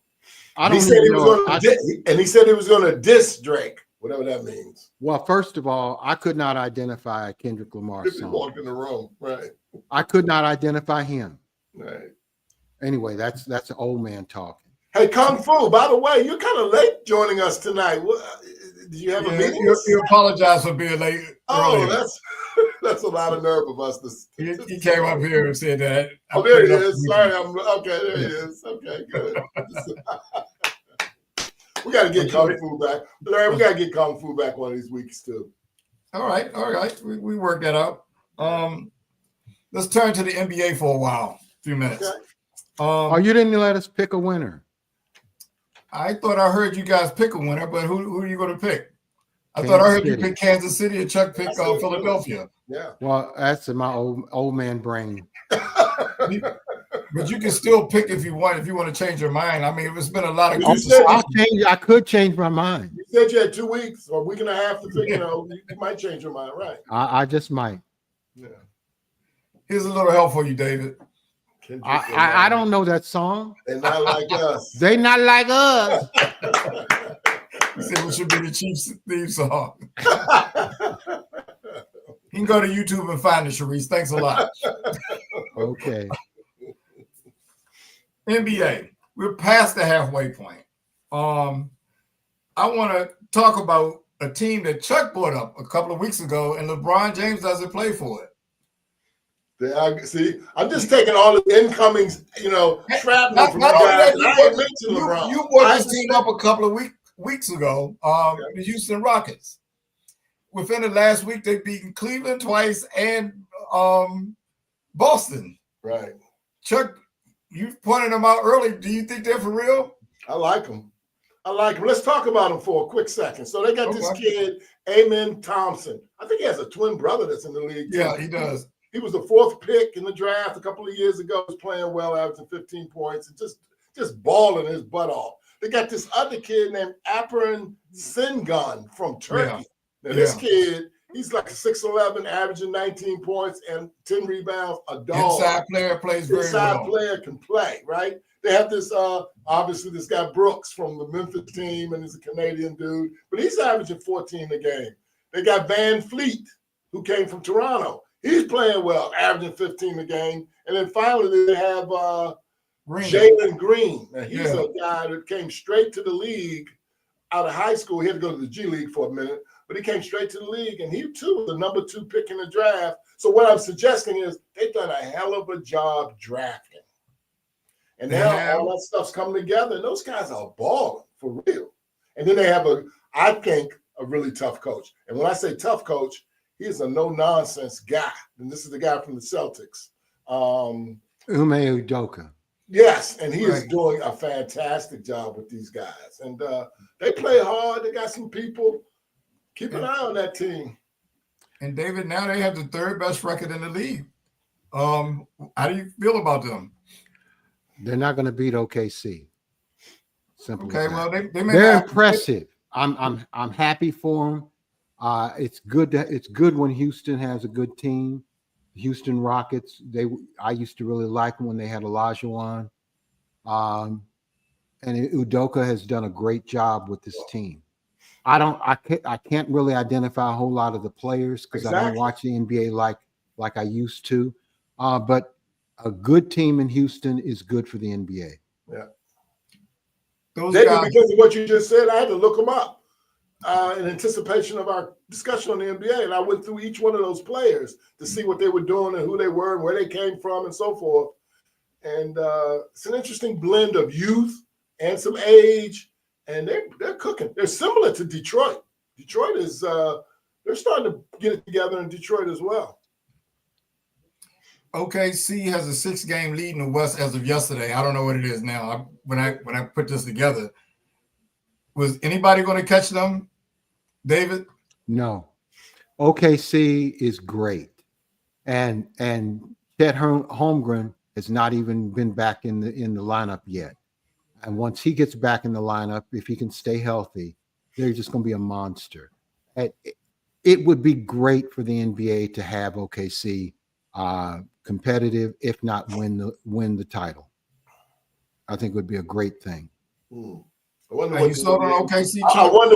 He said he was going to diss Drake, whatever that means. Well, first of all, I could not identify a Kendrick Lamar song. Walked in the room, right? I could not identify him. Right. Anyway, that's an old man talking. Hey, Kung Fu, by the way, you're kind of late joining us tonight. Did you have a meeting? You apologize for being late. Oh, earlier. that's a lot of nerve of us. He came up here and said that. Oh, there he is. Sorry, there he is. Okay, good. We got to get Kung Fu back. Larry, we got to get Kung Fu back one of these weeks, too. All right. We worked that out. Let's turn to the NBA for a few minutes. Okay. You didn't let us pick a winner. I thought I heard you guys pick a winner, but who are you going to pick? I thought I heard you pick Kansas City and Chuck pick Philadelphia. Yeah. Well, that's in my old man brain. But you can still pick if you want to change your mind. I mean, it's been a lot of I could change my mind. You said you had 2 weeks or a week and a half to pick, you might change your mind, right? I just might. Yeah. Here's a little help for you, David. I don't know that song. They're not like us. They not like us. You said it should be the Chiefs theme song. You can go to YouTube and find it, Sharice. Thanks a lot. Okay. NBA. We're past the halfway point. I want to talk about a team that Chuck brought up a couple of weeks ago, and LeBron James doesn't play for it. See, I'm just taking all the incomings, shrapnel from guys. You brought this team up a couple of weeks ago, the Houston Rockets. within the last week, they've beaten Cleveland twice and Boston. Right. Chuck, you pointed them out early. Do you think they're for real? I like them. Let's talk about them for a quick second. So they got this Okay. kid, Amen Thompson. I think he has a twin brother that's in the league. too. Yeah, he does. He was the 4th pick in the draft a couple of years ago. He was playing well, averaging 15 points, and just balling his butt off. They got this other kid named Apran Sengun from Turkey. Now, this kid, he's like 6'11", averaging 19 points and 10 rebounds, a dog. Inside player plays very Inside well. player can play, right? They have this, obviously, this guy Brooks from the Memphis team, and he's a Canadian dude, but he's averaging 14 a game. They got Van Fleet, who came from Toronto. He's playing well, averaging 15 a game. And then finally, they have Jalen Green. Now, he's a guy that came straight to the league out of high school. He had to go to the G League for a minute, but he came straight to the league, and he, too, was the number 2 pick in the draft. So what I'm suggesting is they've done a hell of a job drafting. And now all that stuff's coming together, and those guys are balling for real. And then they have I think, a really tough coach. And when I say tough coach, he is a no-nonsense guy. And this is the guy from the Celtics. Ume Udoka. Yes, and he is doing a fantastic job with these guys. And they play hard. They got some people. Keep an eye on that team. And David, now they have the 3rd best record in the league. How do you feel about them? They're not going to beat OKC. Simple. Okay, well, they're impressive. I'm happy for them. It's good when Houston has a good team. Houston Rockets. I used to really like them when they had Olajuwon. And Udoka has done a great job with this team. I can't really identify a whole lot of the players because I don't watch the NBA like I used to. But a good team in Houston is good for the NBA. Yeah. David, because of what you just said, I had to look them up in anticipation of our discussion on the NBA. And I went through each one of those players to see what they were doing and who they were and where they came from and so forth. And it's an interesting blend of youth and some age. And they're cooking. They're similar to Detroit. Detroit is they're starting to get it together in Detroit as well. OKC has a 6-game lead in the West as of yesterday. I don't know what it is now. When I put this together, was anybody going to catch them, David? No. OKC is great, and Chet Holmgren has not even been back in the lineup yet. And once he gets back in the lineup, if he can stay healthy, they're just going to be a monster. It would be great for the NBA to have OKC competitive, if not win the title. I think it would be a great thing. I wonder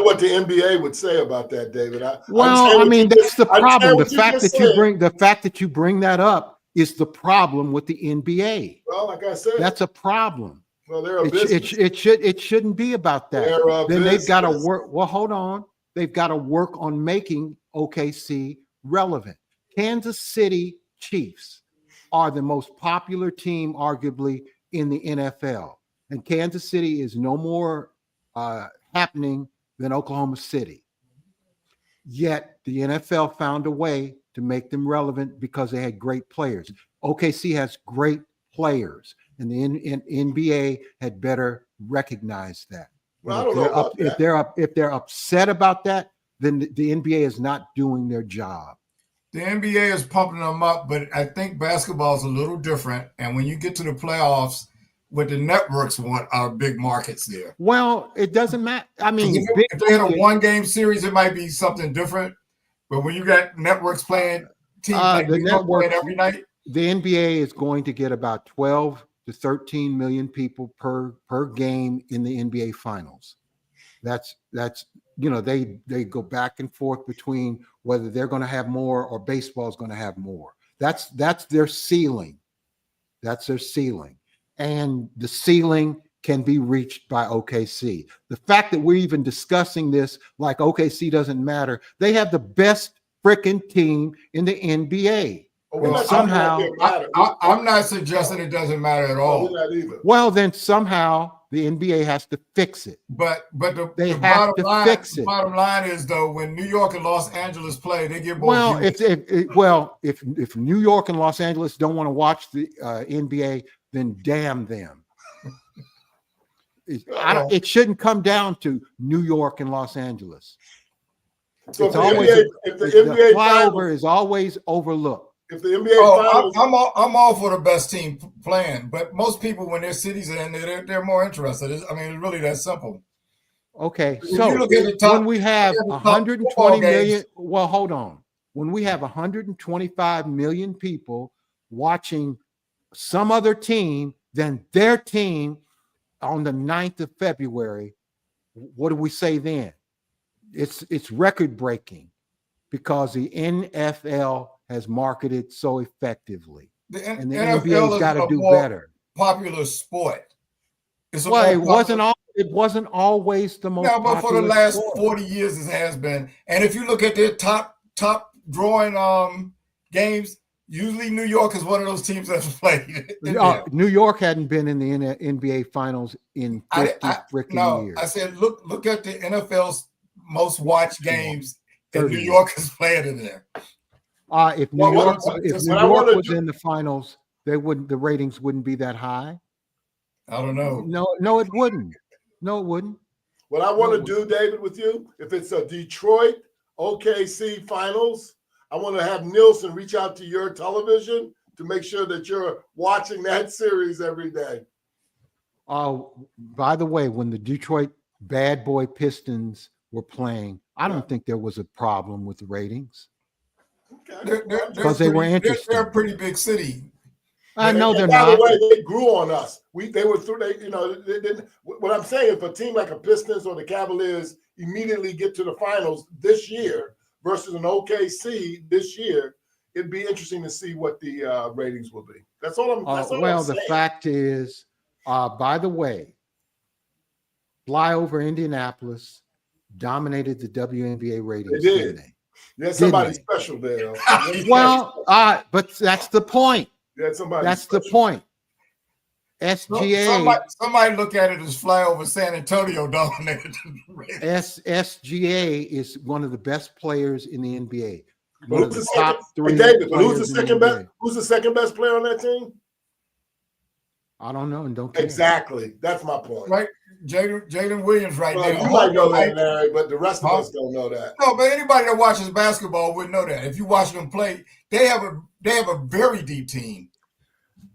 what the NBA would say about that, David. That's the problem. The fact that you bring that up is the problem with the NBA. Well, like I said, that's a problem. Well, they're a business. It shouldn't be about that. Then they've got to work. Well, hold on. They've got to work on making OKC relevant. Kansas City Chiefs are the most popular team, arguably, in the NFL. And Kansas City is no more happening than Oklahoma City. Yet the NFL found a way to make them relevant because they had great players. OKC has great players, and the NBA had better recognize that. Well, I don't know about that. If they're upset about that, then the NBA is not doing their job. The NBA is pumping them up, but I think basketball is a little different. And when you get to the playoffs, what the networks want are big markets there. Well, it doesn't matter. I mean, if they had a 1-game series, it might be something different. But when you got networks playing teams like the network every night, the NBA is going to get about 12 to 13 million people per game in the NBA Finals. That's they go back and forth between whether they're going to have more or baseball is going to have more. That's their ceiling. That's their ceiling. And the ceiling can be reached by OKC. The fact that we're even discussing this like OKC doesn't matter, they have the best freaking team in the NBA. Well, somehow, I'm not suggesting it doesn't matter at all. Well, then somehow the NBA has to fix it. But They the have to fix it. bottom line is though, when New York and Los Angeles play, they get more Well, views. if New York and Los Angeles don't want to watch the NBA, then damn them. It shouldn't come down to New York and Los Angeles. So It's if the always NBA, if the the NBA flyover finals, is always overlooked. if the NBA finals, I'm all for the best team playing, but most people when their cities are in there, they're more interested. I mean, it's really that simple. Okay, If so you look at the top, when we have the top 120 football million, games- well, hold on. When we have 125 million people watching some other team than their team on the 9th of February, what do we say then? It's record breaking because the NFL has marketed so effectively, and the NBA's is got to a do more better. popular sport. It's a Well, more it wasn't always the most no, but for the popular last sport. 40 years it has been. And if you look at their top drawing games, usually New York is one of those teams that's played. New York hadn't been in the NBA Finals in 50 freaking years. I said look at the NFL's most watched games, and 30 New York is playing in there. If New York was in the finals, the ratings wouldn't be that high. I don't know. No, it wouldn't. No, it wouldn't. what I want to do, David, with you, if it's a Detroit OKC finals, I want to have Nielsen reach out to your television to make sure that you're watching that series every day. By the way, when the Detroit Bad Boy Pistons were playing, I don't think there was a problem with the ratings. Okay. Because they were interesting. They're a pretty big city. I know they're By not. the way, they grew on us. They were through. They didn't. What I'm saying, if a team like a Pistons or the Cavaliers immediately get to the finals this year versus an OKC this year, it'd be interesting to see what the ratings will be. That's all I'm. That's all I'm The saying. fact is, by the way, Flyover Indianapolis dominated the WNBA ratings. They did. Didn't they? Yeah, somebody Didn't special there. Well, but that's the point. Yeah, somebody. That's special. the point. SGA. Somebody look at it as Flyover San Antonio dominated. SGA is one of the best players in the NBA. But One of who's the the top second? three. Hey, David, but who's players the in second best? NBA. Who's the second best player on that team? I don't know and don't care. Exactly. That's my point. Right, Jalen Williams right Well, now. you might know that, Larry, but the rest of us don't know that. No, but anybody that watches basketball would know that. If you watch them play, they have a very deep team.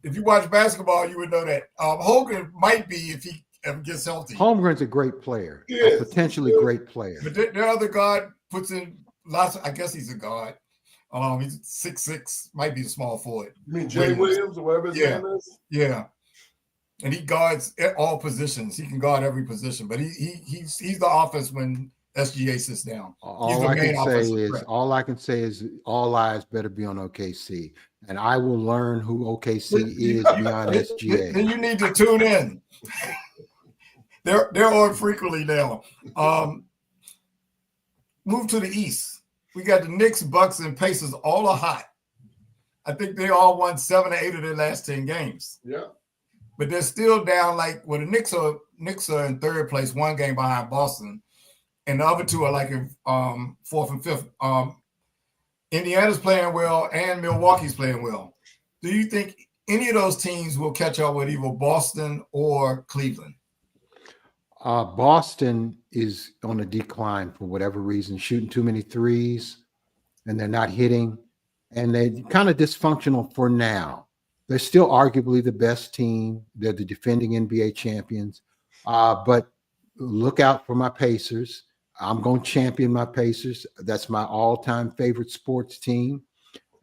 If you watch basketball, you would know that. Hogan might be if he ever gets healthy. Holmgren's a great player, He a is. potentially great player. But their other guard puts in lots. I guess he's a guard. He's 6'6", might be a small forward. You mean Jay Williams or whatever his name is? Yeah, and he guards at all positions. He can guard every position, but he's the offense when SGA sits down. All I can say is all eyes better be on OKC, and I will learn who OKC is beyond SGA. Then you need to tune in. They're on frequently now. Move to the East. We got the Knicks, Bucks, and Pacers. All are hot. I think they all won 7 or 8 of their last 10 games. Yeah. But they're still down. The Knicks are in third place, 1 game behind Boston, and the other 2 are like in 4th and 5th. Indiana's playing well, and Milwaukee's playing well. Do you think any of those teams will catch up with either Boston or Cleveland? Boston is on a decline for whatever reason, shooting too many threes, and they're not hitting, and they're kind of dysfunctional for now. They're still arguably the best team. They're the defending NBA champions. But look out for my Pacers. I'm going to champion my Pacers. That's my all-time favorite sports team,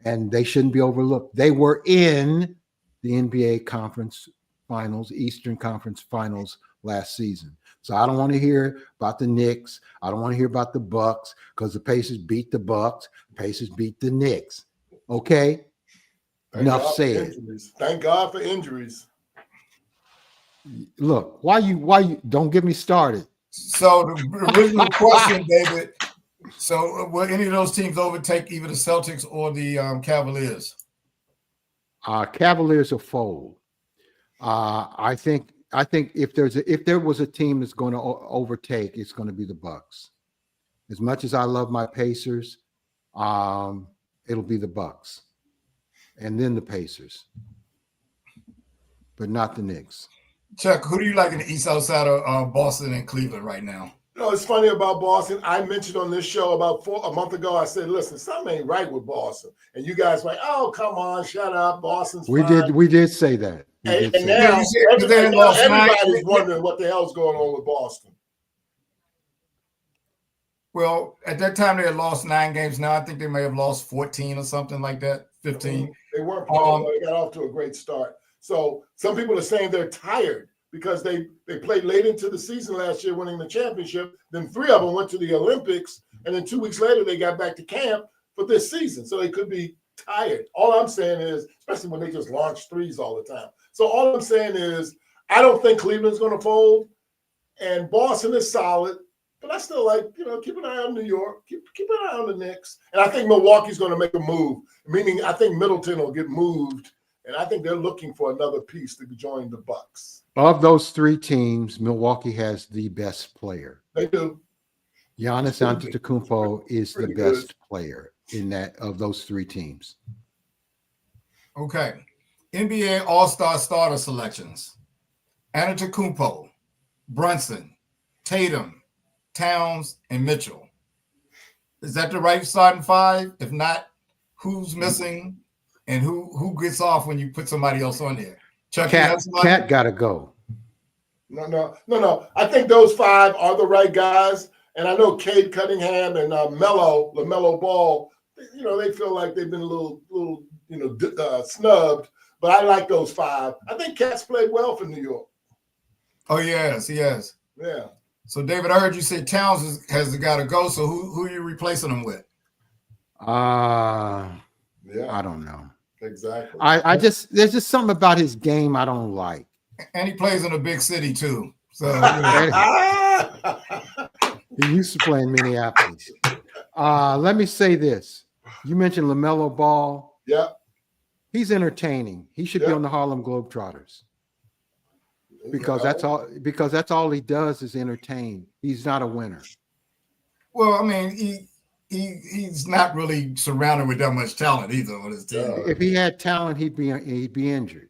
and they shouldn't be overlooked. They were in the NBA Conference Finals, Eastern Conference Finals last season. So I don't want to hear about the Knicks. I don't want to hear about the Bucks because the Pacers beat the Bucks. Pacers beat the Knicks. Okay? Enough said. Thank God for injuries. Look, why you don't get me started. So the original question, David. So will any of those teams overtake either the Celtics or the Cavaliers? Cavaliers will fold. I think I think if there was a team that's going to overtake, it's going to be the Bucks. As much as I love my Pacers, it'll be the Bucks, and then the Pacers, but not the Knicks. Chuck, who do you like in the East outside of Boston and Cleveland right now? You know, it's funny about Boston. I mentioned on this show about a month ago, I said, listen, something ain't right with Boston. And you guys were like, oh, come on, shut up. Boston's fine. We did say that. And now everybody's wondering what the hell's going on with Boston. Well, at that time, they had lost 9 games. Now I think they may have lost 14 or something like that, 15. They weren't playing. They got off to a great start. So some people are saying they're tired because they played late into the season last year, winning the championship. Then 3 of them went to the Olympics. And then 2 weeks later, they got back to camp for this season. So they could be tired. All I'm saying is, especially when they just launch threes all the time. So all I'm saying is, I don't think Cleveland's going to fold. And Boston is solid. But I still like, keep an eye on New York. Keep an eye on the Knicks. And I think Milwaukee's going to make a move, meaning I think Middleton will get moved. And I think they're looking for another piece to join the Bucks. Of those 3 teams, Milwaukee has the best player. They do. Giannis Antetokounmpo is the best player in that of those 3 teams. Okay. NBA All-Star starter selections. Antetokounmpo, Brunson, Tatum, Towns, and Mitchell. Is that the right starting 5? If not, who's missing and who gets off when you put somebody else on there? Chuck, Cat got to go. No. I think those 5 are the right guys. And I know Cade Cunningham and LaMelo Ball, they feel like they've been a little snubbed. But I like those 5. I think Cat's played well for New York. Oh, yes, he has. Yeah. So, David, I heard you say Towns has got to go. So, who are you replacing him with? I don't know. Exactly. There's just something about his game I don't like. And he plays in a big city, too. So, he used to play in Minneapolis. Let me say this. You mentioned LaMelo Ball. Yeah. He's entertaining. He should be on the Harlem Globetrotters. Because that's all he does is entertain. He's not a winner. Well, I mean, he's not really surrounded with that much talent either on his team. If he had talent, he'd be injured.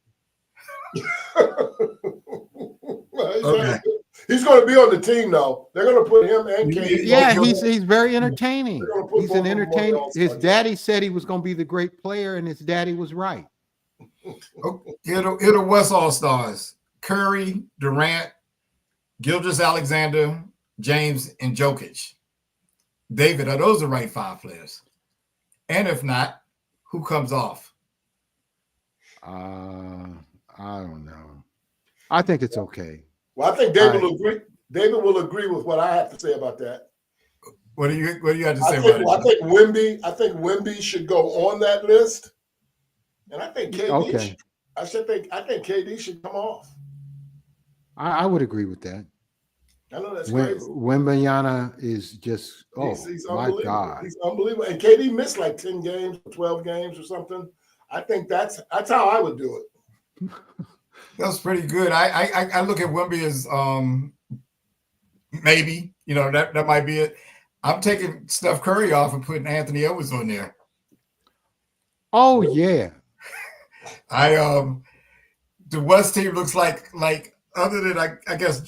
Okay. He's going to be on the team though. They're going to put him and KD. Yeah, he's very entertaining. He's an entertainer. His daddy said he was going to be the great player, and his daddy was right. Here the West All-Stars. Curry, Durant, Gilgeous-Alexander, James, and Jokic. David, are those the right 5 players? And if not, who comes off? I don't know. I think it's okay. Well, I think David will agree. David will agree with what I have to say about that. What do you have to say about it? I think Wemby should go on that list, and I think KD. Okay. I think KD should come off. I would agree with that. I know that's crazy. Wembanyama is just he's my God. He's unbelievable. And KD missed like 10 games, 12 games or something. I think that's how I would do it. That's pretty good. I look at Wemby as maybe, that might be it. I'm taking Steph Curry off and putting Anthony Edwards on there. Oh yeah. The West team looks like other than I guess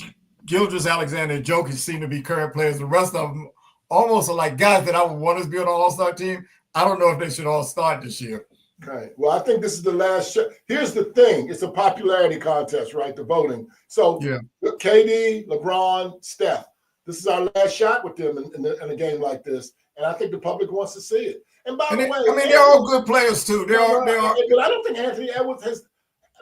Gilgeous-Alexander and Jokic seem to be current players. The rest of them almost are like guys that I would want to be on an all-star team. I don't know if they should all start this year. Okay. Well, I think this is the last shot. Here's the thing. It's a popularity contest, right? The voting. So KD, LeBron, Steph. This is our last shot with them in a game like this. And I think the public wants to see it. And by the way, they're all good players too. They are. But I don't think Anthony Edwards has.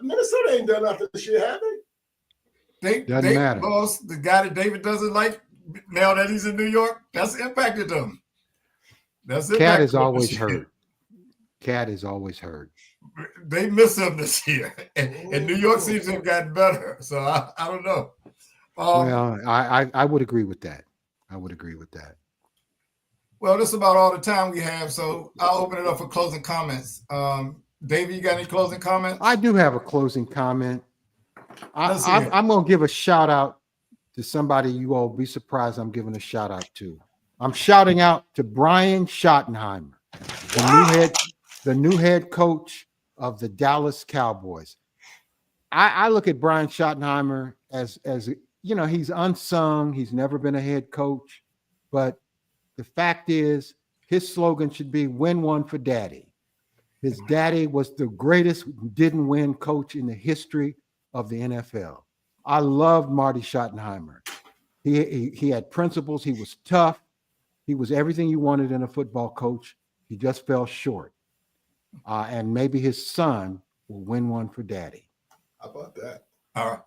Minnesota ain't done nothing this year, have they? Doesn't matter. Lost the guy that David doesn't like. Now that he's in New York, that's impacted them. Cat is always hurt. Cat is always hurt. They miss him this year, and New York seems to have gotten better. So I don't know. Well, I would agree with that. Well, that's about all the time we have. So I'll open it up for closing comments. David, you got any closing comments? I do have a closing comment. Let's hear it. I'm going to give a shout out to somebody you all be surprised I'm giving a shout out to. I'm shouting out to Brian Schottenheimer, the new head coach of the Dallas Cowboys. I look at Brian Schottenheimer as he's unsung. He's never been a head coach, but the fact is his slogan should be "Win one for Daddy." His daddy was the greatest didn't win coach in the history of the NFL. I loved Marty Schottenheimer. He had principles. He was tough. He was everything you wanted in a football coach. He just fell short. And maybe his son will win one for Daddy. How about that? All right.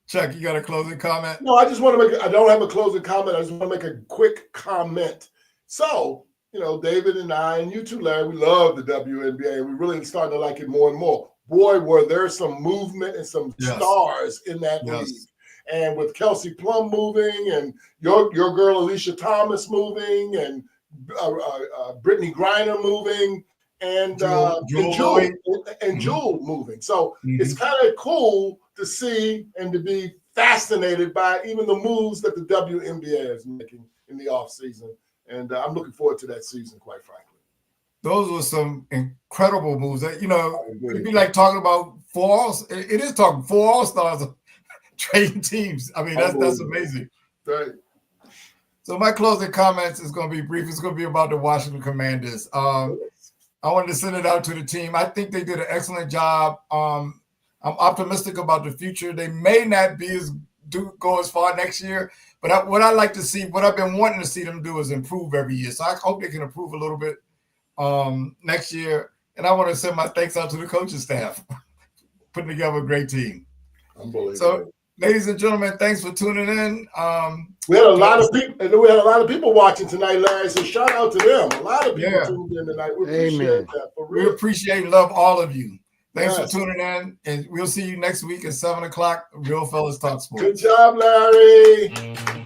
Chuck, you got a closing comment? No, I just want to I don't have a closing comment. I just want to make a quick comment. So, David and I, and you too, Larry, we love the WNBA. We really starting to like it more and more. Boy, were there some movement and some stars in that league. And with Kelsey Plum moving, and your girl Alicia Thomas moving, and Brittany Griner moving, and Jewel moving. So it's kind of cool to see and to be fascinated by even the moves that the WNBA is making in the offseason. And I'm looking forward to that season, quite frankly. Those were some incredible moves. It'd be like talking about it is talking 4 All-Stars trading teams. I mean, that's amazing. Right. So my closing comments is going to be brief. It's going to be about the Washington Commanders. I wanted to send it out to the team. I think they did an excellent job. I'm optimistic about the future. They may not go as far next year, but what I like to see, what I've been wanting to see them do is improve every year. So I hope they can improve a little bit next year. And I want to send my thanks out to the coaching staff, putting together a great team. Unbelievable. So, ladies and gentlemen, thanks for tuning in. We had a lot of people, and we had a lot of people watching tonight, Larry. So shout out to them. A lot of people tuned in tonight. We appreciate that. For real. We appreciate and love all of you. Thanks for tuning in, and we'll see you next week at 7 o'clock. Real Fellas Talk Sports. Good job, Larry.